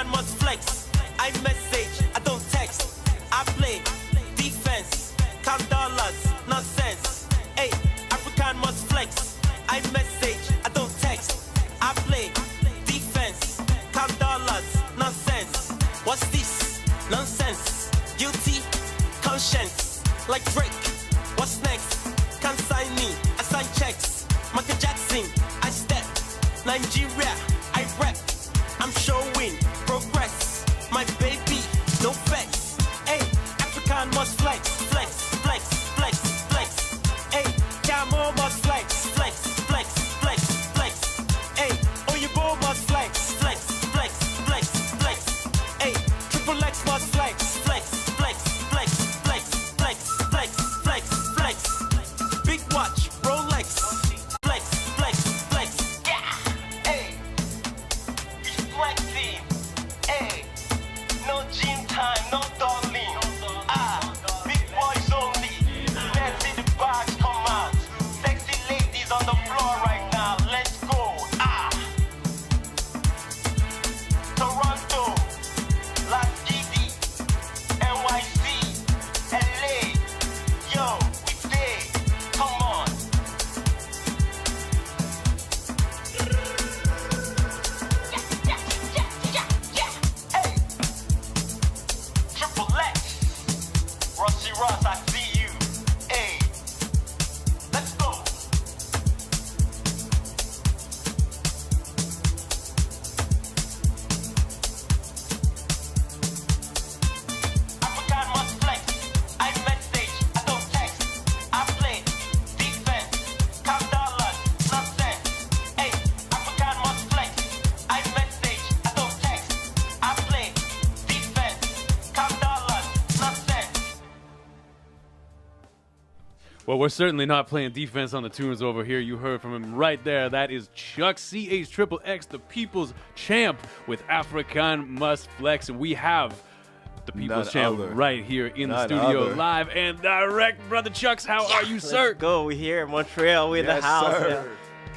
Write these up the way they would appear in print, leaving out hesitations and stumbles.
African must flex. I message, I don't text. I play defense, count dollars, nonsense. Hey, African must flex. I message, I don't text. I play defense, count dollars, nonsense. What's this? Nonsense. Guilty conscience, like Drake. What's next? Can't sign me, I sign checks. Michael Jackson, I step. Nigeria, I rep. I'm showing progress. My baby, no flex. Hey, African must flex, flex, flex, flex, flex. Hey, Camo must flex, flex, flex, flex, flex. Hey, Oyibo must flex, flex, flex, flex, flex. Hey, Triple X must flex, flex, flex, flex, flex, flex, flex, flex, flex. Big watch, Rolex. Flex, flex, flex. Yeah. Hey, flexing. Hey, no gym time, no darling. Big boys only. Let's see the bags come out. Sexy ladies on the floor right now. Let's go. Toronto, Las Gidi, NYC, LA. Yo, we stay. Come on. Hey, Triple X, Rossi Ross, I see you. Hey, let's go. African must flex. I message, I don't text. I play defense, count dollars, nonsense. Hey, African must flex. I message, I don't text. I play defense, count dollars, nonsense. Well, we're certainly not playing defense on the tunes over here. You heard from him right there. That is Chuck CHXXX, the People's Champ, with African Must Flex. And we have the People's None Champ other. right here in the None studio, other. live and direct. Brother Chucks, how are you, sir? Let's go. We're here in Montreal. We're in the Yes, house. sir. Yeah.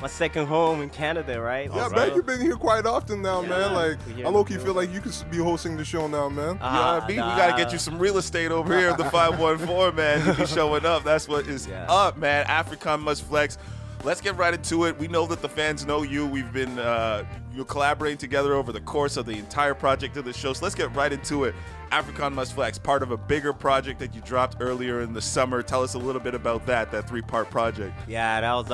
My second home in Canada, right? Yeah, Also- man, you've been here quite often now, man. Like, We're here I in low-key Montreal. feel like you could be hosting the show now, man. Yeah, B, we gotta get you some real estate over here at the 514, man. You be showing up. That's what is up, man. African Must Flex. Let's get right into it. We know that the fans know you. We've been collaborating together over the course of the entire project of the show. So let's get right into it. African Must Flex, part of a bigger project that you dropped earlier in the summer. Tell us a little bit about that three-part project. Yeah, that was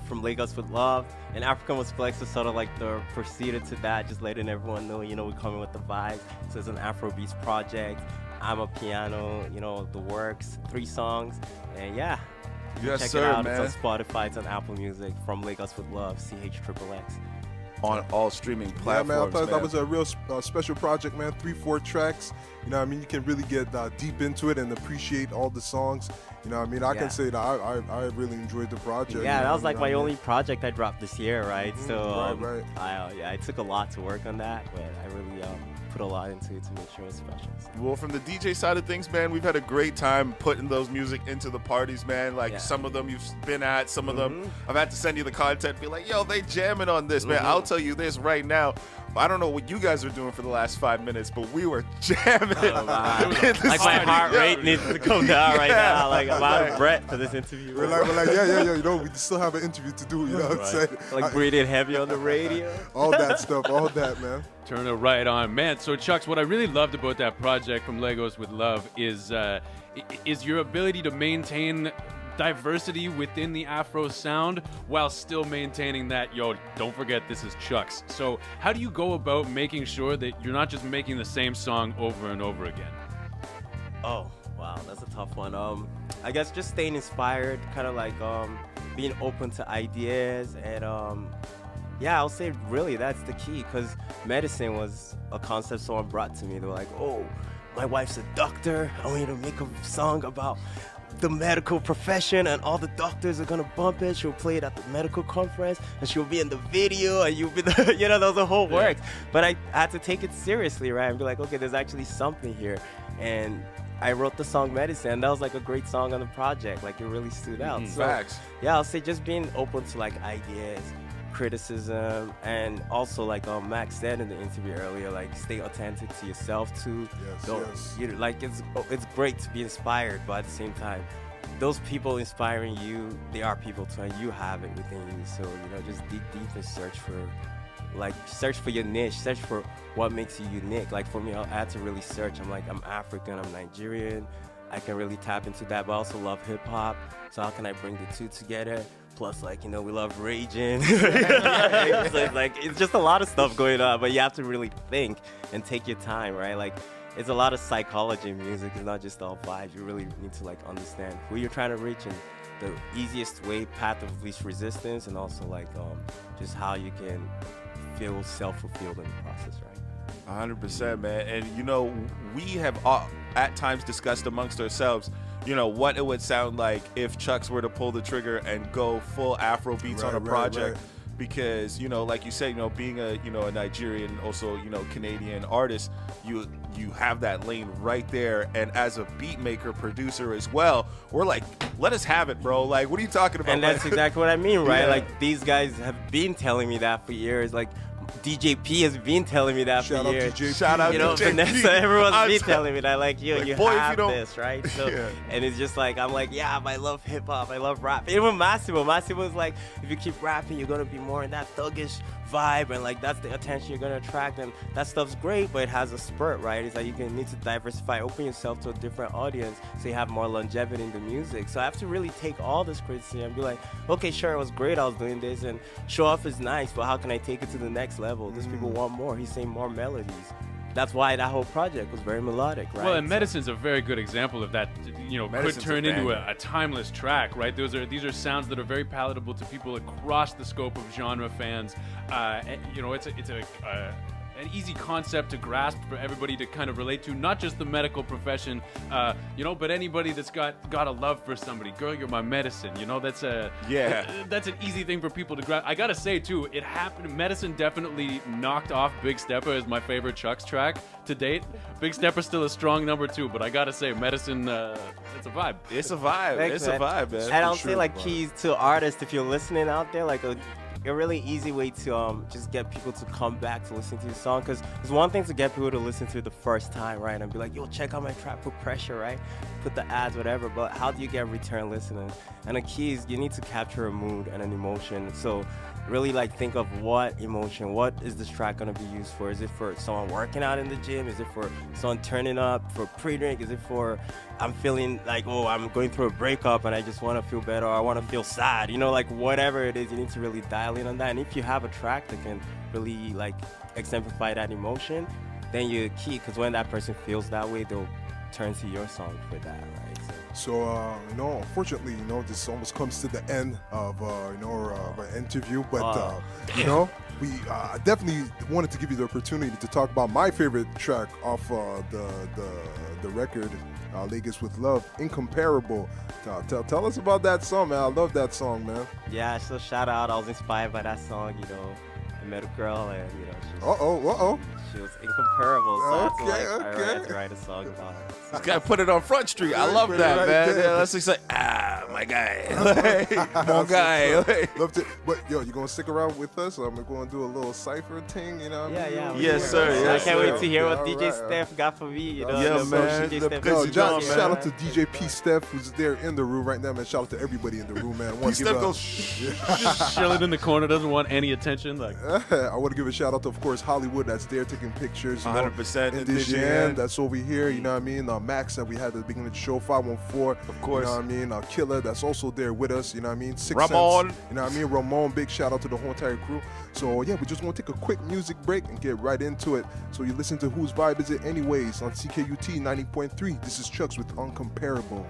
from Lagos with Love. And African Must Flex is sort of like the procedure to that, just letting everyone know, we're coming with the vibes. So it's an Afrobeats project. I'm a piano, the works, 3 songs. And yeah, you can Yes, check sir, it out. man. It's on Spotify, it's on Apple Music, from Lagos with Love, CHXXX. On all streaming Yeah, platforms, man, I thought man. that was a real special project, man. 3-4 tracks. You know what I mean? You can really get deep into it and appreciate all the songs. You know what I mean? I Yeah. can say that I really enjoyed the project. Yeah, you that know was like what my I mean? only project I dropped this year, right? So right. I took a lot to work on that, but I really put a lot into it to make sure it was special. So. Well, from the DJ side of things, man, we've had a great time putting those music into the parties, man. Like, Yeah. some of them you've been at, some of them I've had to send you the content, be like, yo, they jamming on this, man. I'll tell you this right now. I don't know what you guys are doing for the last 5 minutes, but we were jamming. Like my heart rate needs to come down right now. Like I'm out of breath for this interview. We're like, yeah. We still have an interview to do. You know what I'm saying? Like breathing heavy on the radio. All that stuff, all that, man. Turn it right on, man. So Chucks, what I really loved about that project from Lagos with Love is your ability to maintain diversity within the Afro sound while still maintaining that, don't forget this is Chucks. So how do you go about making sure that you're not just making the same song over and over again? Oh, wow, that's a tough one. I guess just staying inspired, kind of like being open to ideas, and yeah, I'll say really that's the key, because medicine was a concept someone brought to me. They were like, oh, my wife's a doctor. I want you to make a song about the medical profession, and all the doctors are gonna bump it. She'll play it at the medical conference, and she'll be in the video, and you'll be the, those are whole works. But I had to take it seriously, right? And be like, okay, there's actually something here. And I wrote the song Medicine, and that was like a great song on the project. Like, it really stood out. So, Facts. yeah, I'll say just being open to like ideas, criticism, and also like Max said in the interview earlier, like stay authentic to yourself too. Yes, Don't, yes. you know, like it's great to be inspired, but at the same time, those people inspiring you, they are people too, and you have it within you. So just dig deep and search for your niche, search for what makes you unique. Like for me, I had to really search. I'm African, I'm Nigerian. I can really tap into that, but I also love hip hop. So how can I bring the two together? Plus, we love raging. So it's just a lot of stuff going on, but you have to really think and take your time, right? Like, it's a lot of psychology in music. It's not just all vibes. You really need to understand who you're trying to reach and the easiest way, path of least resistance, and also just how you can feel self-fulfilled in the process, right? 100%, man. And we have at times discussed amongst ourselves, what it would sound like if Chucks were to pull the trigger and go full Afro beats on a project. Right. Because like you said, being a Nigerian, also Canadian artist, you have that lane right there. And as a beat maker, producer as well, we're like, let us have it, bro. Like, what are you talking about? And that's exactly what I mean, right? Yeah. Like, these guys have been telling me that for years. Like, DJ P has been telling me that for years. Shout out DJ P. Vanessa, everyone's been telling me that, you boy, have this, right? So, and it's just I'm I love hip hop, I love rap. Even Massimo's like, if you keep rapping, you're gonna be more in that thuggish vibe, and that's the attention you're gonna attract, and that stuff's great, but it has a spurt, right? It's you need to diversify, open yourself to a different audience, so you have more longevity in the music. So I have to really take all this criticism and be like, okay, sure, it was great, I was doing this, and show off is nice, but how can I take it to the next level? These people want more. He's saying more melodies. That's why that whole project was very melodic, right? Well, and Medicine's a very good example of that. Could turn into a timeless track, right? These are sounds that are very palatable to people across the scope of genre fans. It's an easy concept to grasp for everybody to kind of relate to, not just the medical profession, but anybody that's got a love for somebody. Girl, you're my medicine. That's an easy thing for people to grasp. I gotta say too, it happened. Medicine definitely knocked off Big Stepper as my favorite Chucks track to date. Big Stepper's still a strong number 2, but I gotta say, Medicine, it's a vibe. It's a vibe. Thanks, it's man. a vibe, man. And I'll say keys to artists, if you're listening out there, a really easy way to just get people to come back to listen to your song, because it's one thing to get people to listen to it the first time, right, and be like, yo, check out my track, put pressure, right, put the ads, whatever, but how do you get return listeners? And the key is you need to capture a mood and an emotion. So really think of what emotion, what is this track going to be used for? Is it for someone working out in the gym? Is it for someone turning up for pre-drink? Is it for I'm feeling I'm going through a breakup and I just want to feel better, or I want to feel sad, whatever it is, you need to really dial in on that. And if you have a track that can really exemplify that emotion, then you're key, because when that person feels that way, they'll turn to your song for that, right? So, unfortunately, this almost comes to the end of, our interview, but, we definitely wanted to give you the opportunity to talk about my favorite track off the record, Lagos with Love, Incomparable. Tell us about that song, man. I love that song, man. Yeah, so shout out. I was inspired by that song, I met a girl and, she was incomparable. So I had to write a song about her. Just gotta put it on Front Street. I love that, man. there. Yeah, that's just my guy. My guy. Love to, but you gonna stick around with us? I'm gonna do a little cipher thing, Yeah. Yes, sir. I can't wait to hear what All DJ right. Steph got for me. Yeah, man. Shout out to DJ P Steph, who's there in the room right now, man. Shout out to everybody in the room, man. P Steph goes Just chilling in the corner, doesn't want any attention. I want to give a shout out to, of course, Hollywood, that's there taking pictures. 100%. Indian, that's over here. You know what I mean? Max, that we had at the beginning of the show, 514. Of course. You know what I mean? Killer, that's also there with us. You know what I mean? Ramon. Sense, you know what I mean? Ramon, big shout out to the whole entire crew. So yeah, we just want to take a quick music break and get right into it. So you listen to Whose Vibe Is It Anyways on CKUT 90.3. This is Chucks with Uncomparable.